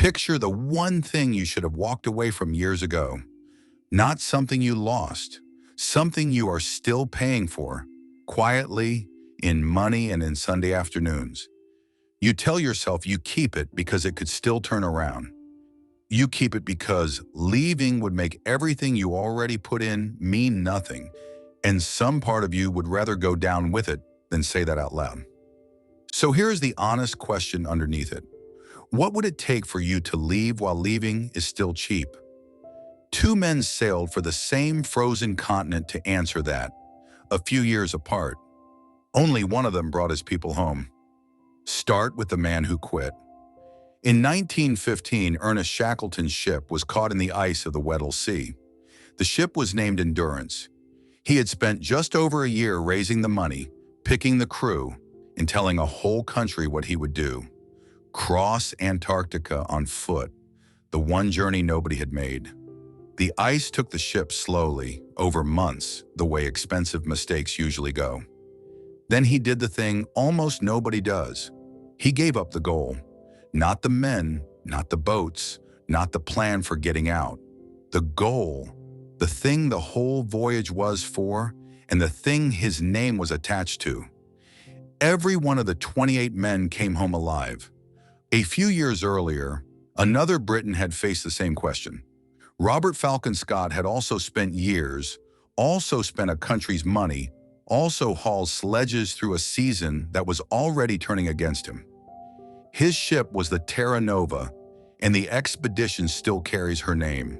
Picture the one thing you should have walked away from years ago. Not something you lost, something you are still paying for, quietly, in money and in Sunday afternoons. You tell yourself you keep it because it could still turn around. You keep it because leaving would make everything you already put in mean nothing, and some part of you would rather go down with it than say that out loud. So here's the honest question underneath it. What would it take for you to leave while leaving is still cheap? Two men sailed for the same frozen continent to answer that, a few years apart. Only one of them brought his people home. Start with the man who quit. In 1915, Ernest Shackleton's ship was caught in the ice of the Weddell Sea. The ship was named Endurance. He had spent just over a year raising the money, picking the crew, and telling a whole country what he would do. Cross Antarctica on foot, the one journey nobody had made. The ice took the ship slowly, over months, the way expensive mistakes usually go. Then he did the thing almost nobody does. He gave up the goal. Not the men, not the boats, not the plan for getting out. The goal, the thing the whole voyage was for, and the thing his name was attached to. Every one of the 28 men came home alive. A few years earlier, another Briton had faced the same question. Robert Falcon Scott had also spent years, also spent a country's money, also hauled sledges through a season that was already turning against him. His ship was the Terra Nova, and the expedition still carries her name.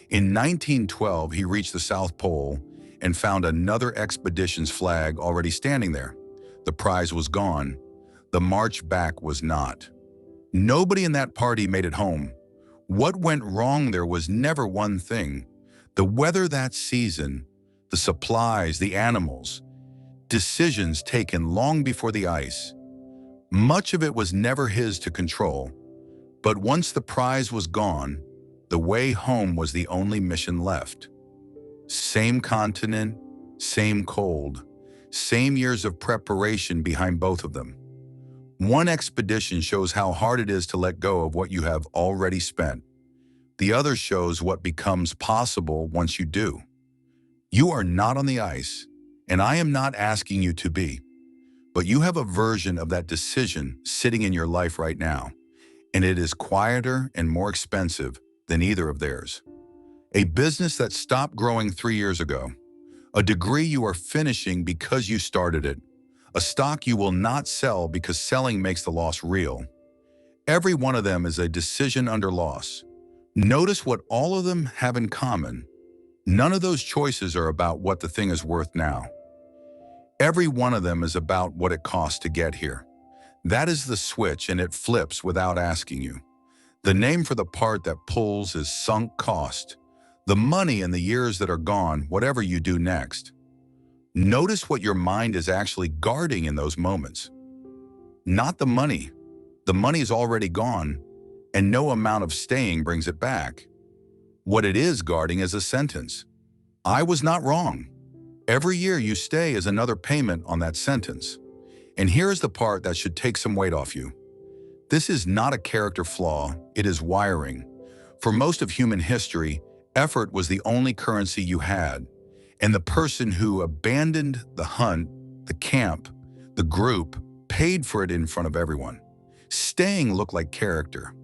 In 1912, he reached the South Pole and found another expedition's flag already standing there. The prize was gone. The march back was not. Nobody in that party made it home. What went wrong there was never one thing. The weather that season, the supplies, the animals, decisions taken long before the ice. Much of it was never his to control, but once the prize was gone, the way home was the only mission left. Same continent, same cold, same years of preparation behind both of them. One expedition shows how hard it is to let go of what you have already spent. The other shows what becomes possible once you do. You are not on the ice, and I am not asking you to be, but you have a version of that decision sitting in your life right now, and it is quieter and more expensive than either of theirs. A business that stopped growing 3 years ago, a degree you are finishing because you started it, a stock you will not sell because selling makes the loss real. Every one of them is a decision under loss. Notice what all of them have in common. None of those choices are about what the thing is worth now. Every one of them is about what it costs to get here. That is the switch, and it flips without asking you. The name for the part that pulls is sunk cost. The money and the years that are gone, whatever you do next. Notice what your mind is actually guarding in those moments. Not the money. The money is already gone, and no amount of staying brings it back. What it is guarding is a sentence. I was not wrong. Every year you stay is another payment on that sentence. And here's the part that should take some weight off you. This is not a character flaw, it is wiring. For most of human history, effort was the only currency you had. And the person who abandoned the hunt, the camp, the group, paid for it in front of everyone. Staying looked like character.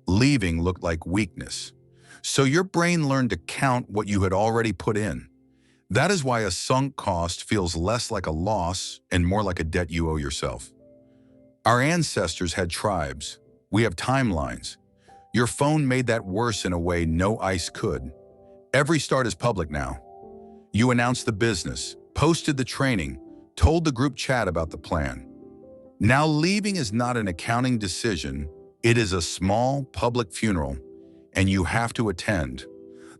Leaving looked like weakness. So your brain learned to count what you had already put in. That is why a sunk cost feels less like a loss and more like a debt you owe yourself. Our ancestors had tribes. We have timelines. Your phone made that worse in a way no ice could. Every start is public now. You announced the business, posted the training, told the group chat about the plan. Now leaving is not an accounting decision, it is a small public funeral, and you have to attend.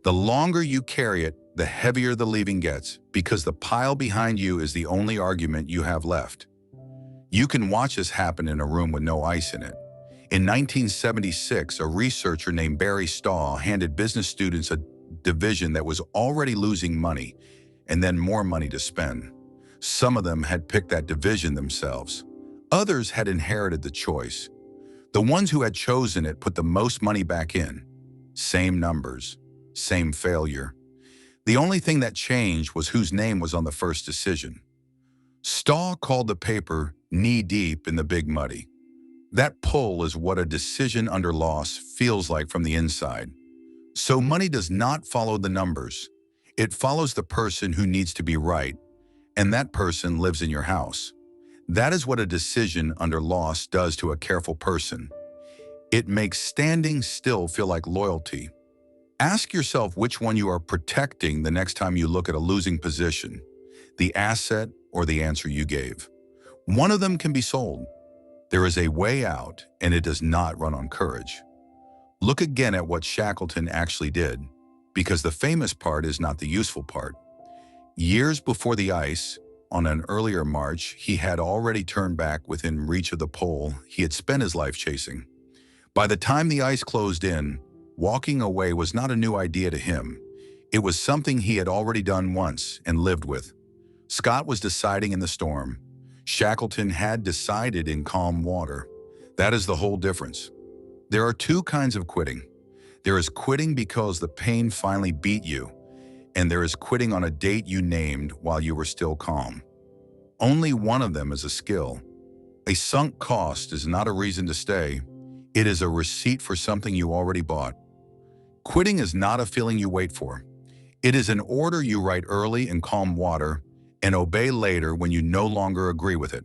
The longer you carry it, the heavier the leaving gets, because the pile behind you is the only argument you have left. You can watch this happen in a room with no ice in it. In 1976, a researcher named Barry Staw handed business students a division that was already losing money, and then more money to spend. Some of them had picked that division themselves. Others had inherited the choice. The ones who had chosen it put the most money back in. Same numbers, same failure. The only thing that changed was whose name was on the first decision. Staw called the paper knee-deep in the big muddy. That pull is what a decision under loss feels like from the inside. So money does not follow the numbers. It follows the person who needs to be right, and that person lives in your house. That is what a decision under loss does to a careful person. It makes standing still feel like loyalty. Ask yourself which one you are protecting the next time you look at a losing position, the asset or the answer you gave. One of them can be sold. There is a way out, and it does not run on courage. Look again at what Shackleton actually did, because the famous part is not the useful part. Years before the ice, on an earlier march, he had already turned back within reach of the pole he had spent his life chasing. By the time the ice closed in, walking away was not a new idea to him. It was something he had already done once and lived with. Scott was deciding in the storm. Shackleton had decided in calm water. That is the whole difference. There are two kinds of quitting. There is quitting because the pain finally beat you, and there is quitting on a date you named while you were still calm. Only one of them is a skill. A sunk cost is not a reason to stay. It is a receipt for something you already bought. Quitting is not a feeling you wait for. It is an order you write early in calm water and obey later when you no longer agree with it.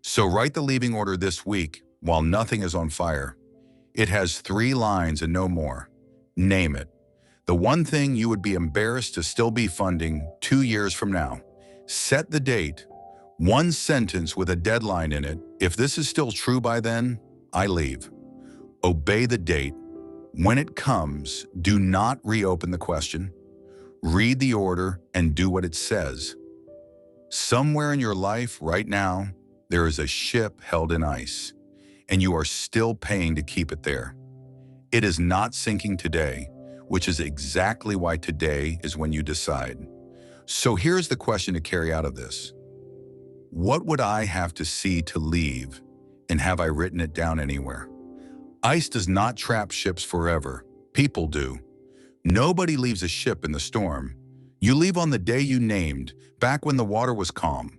So write the leaving order this week while nothing is on fire. It has 3 lines and no more. Name it. The one thing you would be embarrassed to still be funding 2 years from now. Set the date. One sentence with a deadline in it. If this is still true by then, I leave. Obey the date. When it comes, do not reopen the question. Read the order and do what it says. Somewhere in your life right now, there is a ship held in ice, and you are still paying to keep it there. It is not sinking today, which is exactly why today is when you decide. So here's the question to carry out of this. What would I have to see to leave, and have I written it down anywhere? Ice does not trap ships forever. People do. Nobody leaves a ship in the storm. You leave on the day you named, back when the water was calm.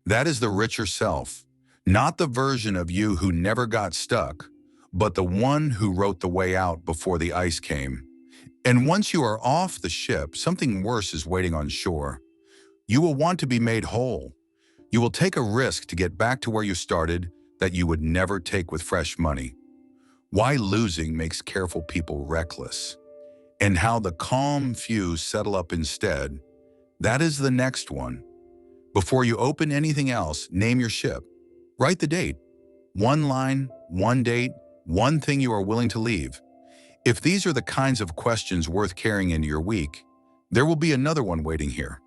That is the richer self, not the version of you who never got stuck, but the one who wrote the way out before the ice came. And once you are off the ship, something worse is waiting on shore. You will want to be made whole. You will take a risk to get back to where you started that you would never take with fresh money. Why losing makes careful people reckless, and how the calm few settle up instead. That is the next one. Before you open anything else, name your ship. Write the date. 1 line, 1 date, 1 thing you are willing to leave. If these are the kinds of questions worth carrying into your week, there will be another one waiting here.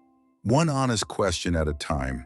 One honest question at a time.